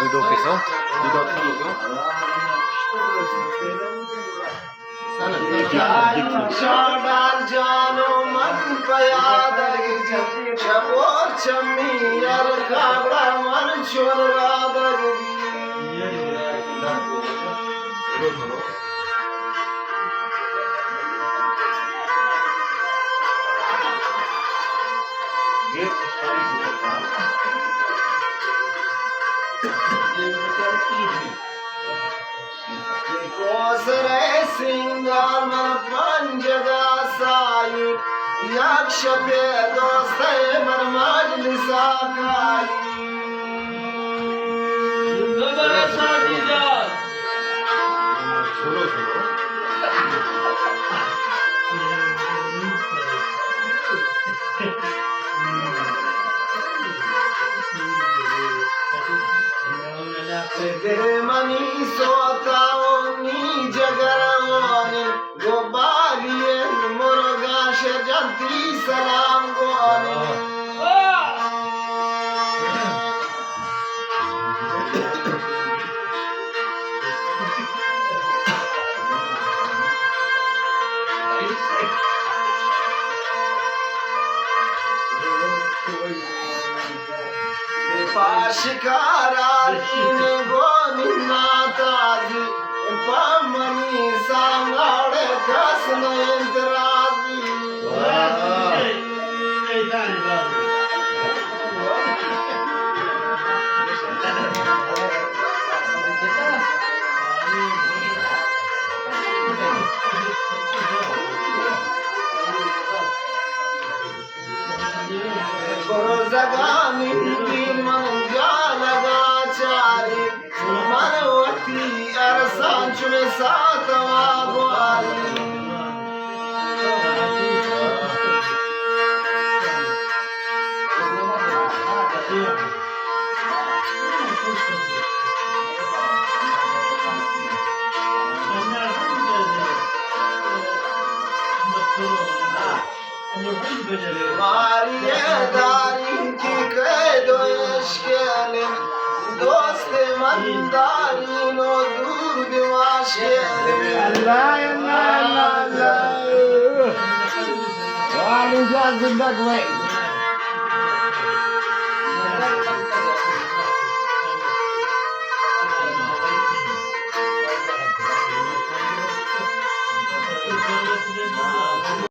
Duduk pisau. Duduk dulu. Şadan canım payadagi çabor çammi yar kabra man çorvadagi Kosre singar man panjaga sayi yaksha pe doste man majlisa kai Dobara sadija Solo solo. mani sotao ni jagarawani gobaliye moroga shajanti salam goani Pashikarani goni natazi pamani sangade kasna intrazi Gorozagami man jalaga chari manwati arsan chume satwa gwali Mariye darin ki kaydo eşkelin doste mandarin o dur divaşkelin Allah Allah Allah Allah. Wali jazdak way.